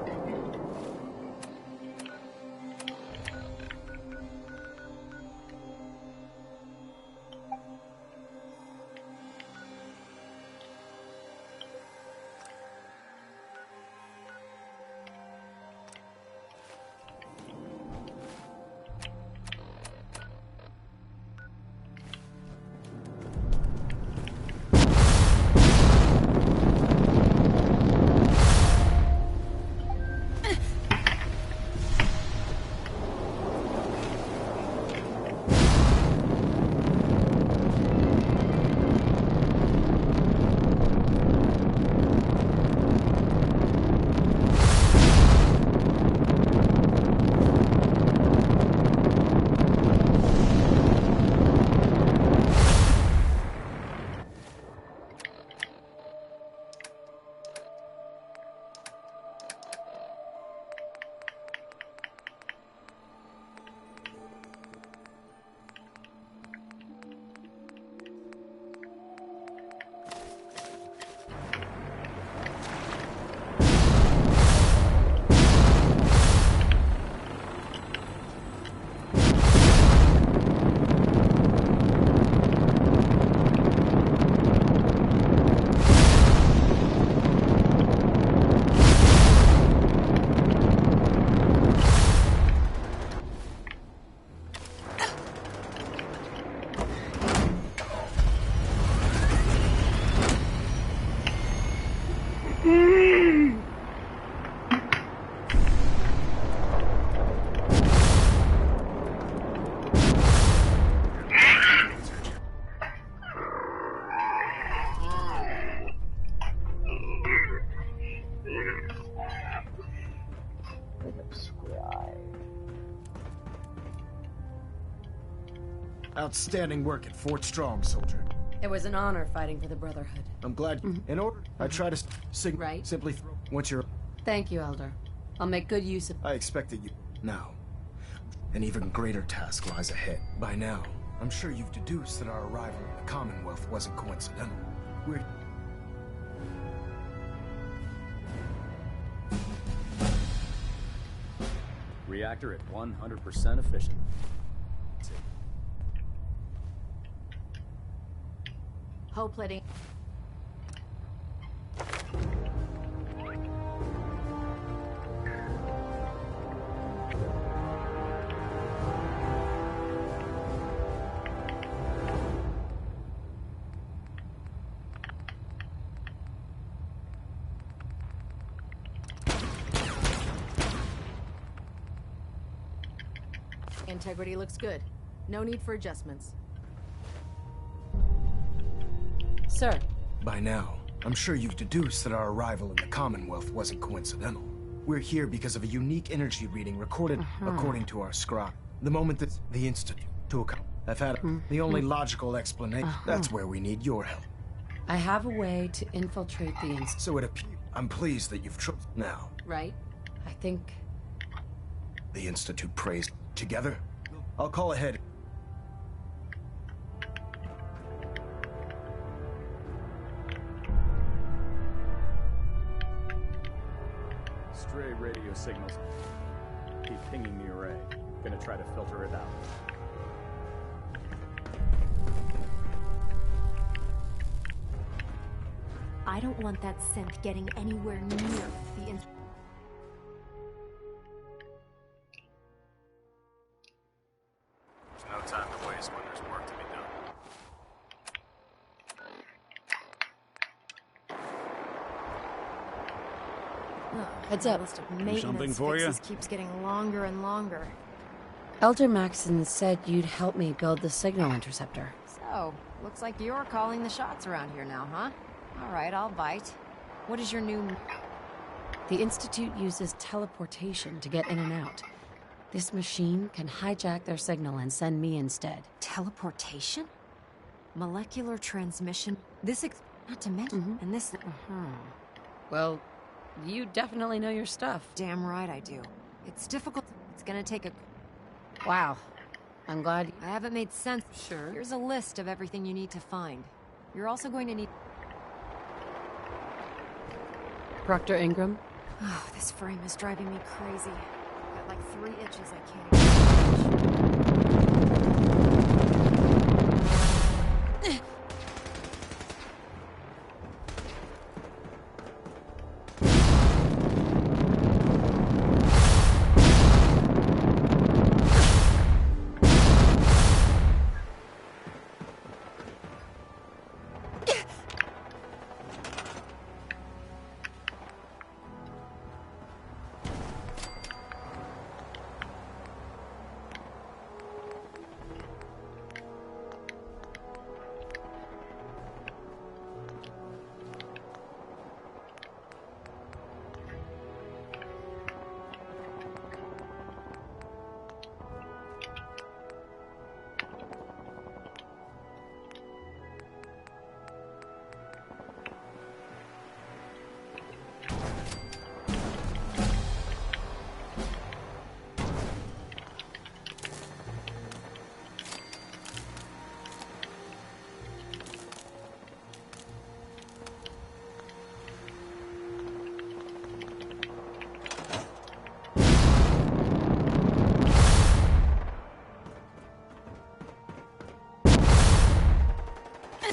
Outstanding work at Fort Strong, soldier. It was an honor fighting for the Brotherhood. I'm glad you... In order, I try to simply throw once you're... Thank you, Elder. I'll make good use of... I expected you... Now, an even greater task lies ahead. By now, I'm sure you've deduced that our arrival in the Commonwealth wasn't coincidental. We're... Reactor at 100% efficient. Hull plating. Integrity looks good. No need for adjustments. Sir. By now, I'm sure you've deduced that our arrival in the Commonwealth wasn't coincidental. We're here because of a unique energy reading recorded according to our scribe. The moment that the Institute took up, I've had the only logical explanation. That's where we need your help. I have a way to infiltrate the Institute. So it appears. I'm pleased that you've chosen now. Right? I think... The Institute prays together. I'll call ahead. Stray radio signals. Keep pinging the array. Gonna try to filter it out. I don't want that synth getting anywhere near the Institute. There's no time to waste when there's work to be done. Heads up. List of maintenance something for you? fixes keeps getting longer and longer. Elder Maxon said you'd help me build the signal interceptor. So, looks like you're calling the shots around here now, huh? All right, I'll bite. What is your new... The Institute uses teleportation to get in and out. This machine can hijack their signal and send me instead. Teleportation? Molecular transmission? This not to mention... And this... Well, you definitely know your stuff. Damn right I do. It's difficult. It's gonna take a... Wow. I'm glad... I haven't made sense. Sure. Here's a list of everything you need to find. You're also going to need... Proctor Ingram? Oh, this frame is driving me crazy. Got like 3 itches I can't even...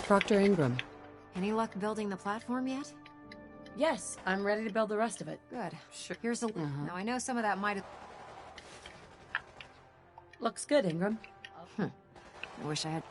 Proctor Ingram. Any luck building the platform yet? Yes, I'm ready to build the rest of it. Good. Sure. Here's a... Now, I know some of that might have... Looks good, Ingram. I wish I had...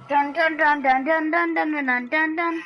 Dun dun dun dun dun dun dun dun dun dun.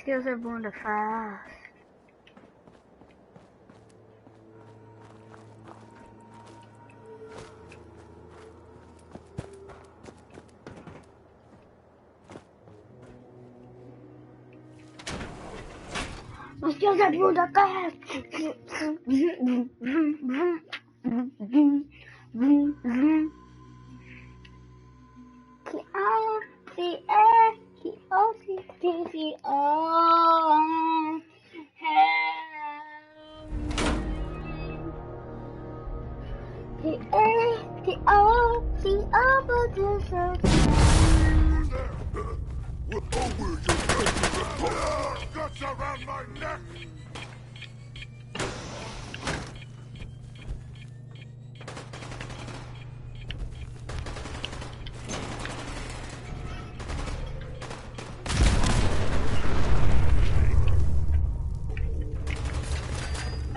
skills are born to fast. My skills are born to fast. Guts around my neck!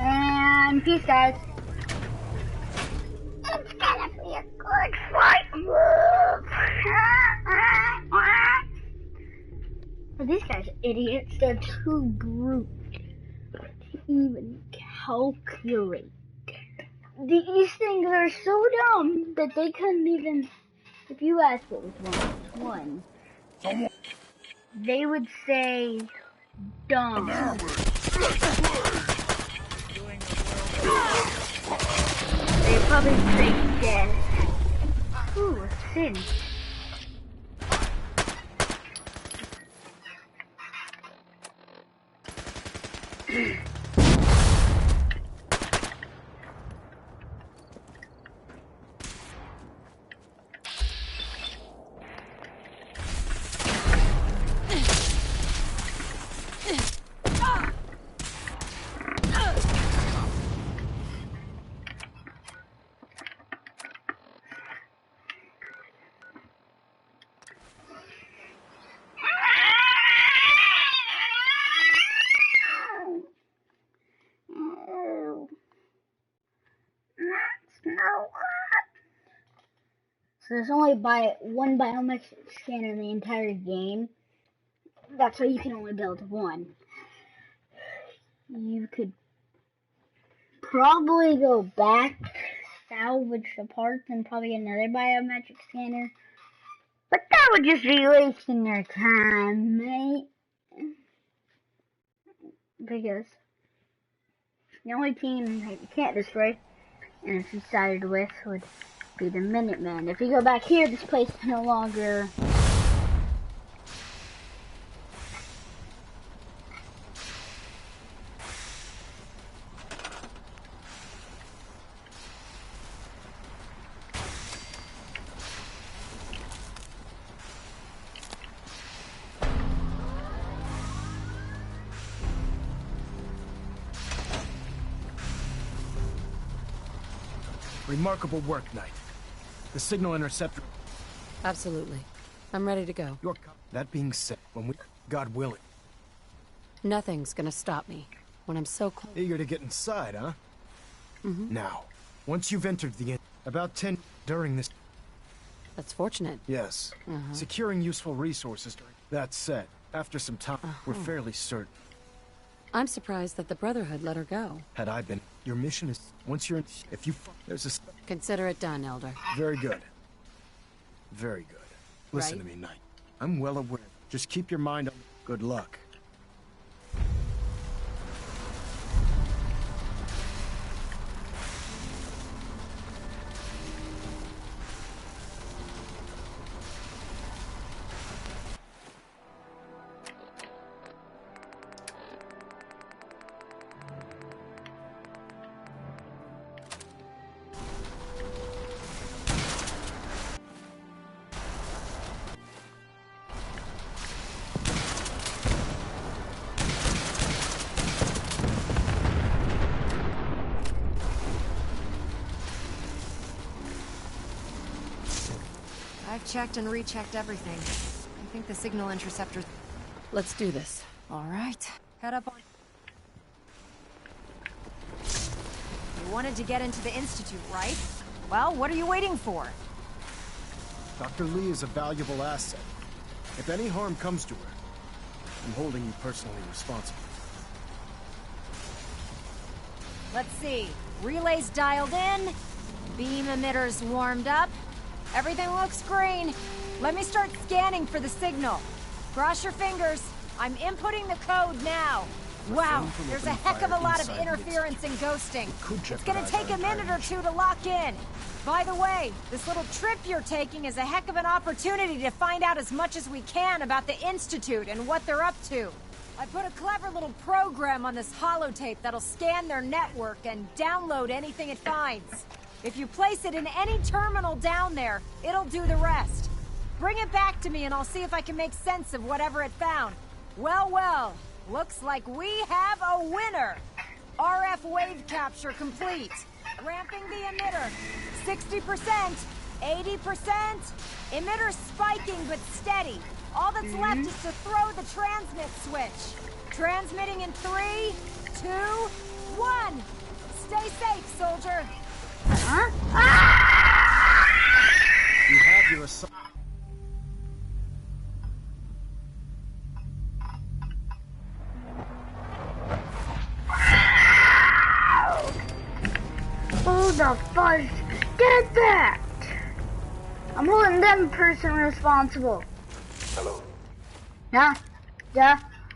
And peace, guys. It's gonna be a good fight move. These guys are idiots. They're too brute to even calculate. These things are so dumb that they couldn't even. If you ask what was one, they would say dumb. They probably say dead. Ooh, a sin. So there's only one biometric scanner in the entire game. That's why you can only build one. You could probably go back, salvage the parts, and probably get another biometric scanner. But that would just be wasting your time, mate. Because the only team that you can't destroy, and if you sided with, would be the Minutemen. If you go back here, this place is no longer... Remarkable work, Knight. The signal interceptor... Absolutely. I'm ready to go. That being said, when we... God willing. Nothing's gonna stop me when I'm so close. Eager to get inside, huh? Mm-hmm. Now, once you've entered the... About 10 during this... That's fortunate. Yes. Securing useful resources during... That said, after some time, we're fairly certain. I'm surprised that the Brotherhood let her go. Had I been... Your mission is... Once you're in... If you... There's a... Consider it done, Elder. Very good. Very good. Listen Right? to me, Knight. I'm well aware. Just keep your mind on... Good luck. I've checked and rechecked everything. I think the signal interceptor... Let's do this. All right. Head up on... You wanted to get into the Institute, right? Well, what are you waiting for? Dr. Lee is a valuable asset. If any harm comes to her, I'm holding you personally responsible. Let's see. Relays dialed in. Beam emitters warmed up. Everything looks green. Let me start scanning for the signal. Cross your fingers. I'm inputting the code now. Wow, there's a heck of a lot of interference and ghosting. It's gonna take a minute or two to lock in. By the way, this little trip you're taking is a heck of an opportunity to find out as much as we can about the Institute and what they're up to. I put a clever little program on this holotape that'll scan their network and download anything it finds. If you place it in any terminal down there, it'll do the rest. Bring it back to me and I'll see if I can make sense of whatever it found. Well, well. Looks like we have a winner! RF wave capture complete. Ramping the emitter. 60%, 80%. Emitter spiking but steady. All that's left is to throw the transmit switch. Transmitting in 3, 2, 1. Stay safe, soldier. You have your assignment. Who the fudge did that? I'm holding them person responsible. Hello.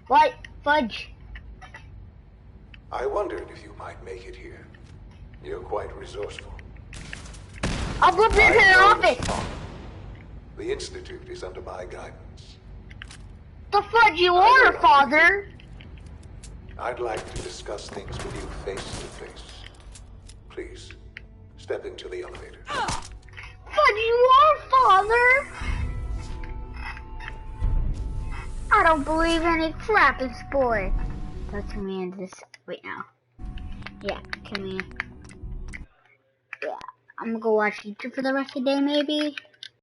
What? Fudge. I wondered if you might make it here. You're quite resourceful. I'll go to the office. The Institute is under my guidance. The fudge you are, Father. I'd like to discuss things with you face to face. Please, step into the elevator. Fudge you are, Father. I don't believe any crap this boy. Let's come in this. Wait now. Yeah, come in. Yeah, I'm gonna go watch YouTube for the rest of the day, maybe.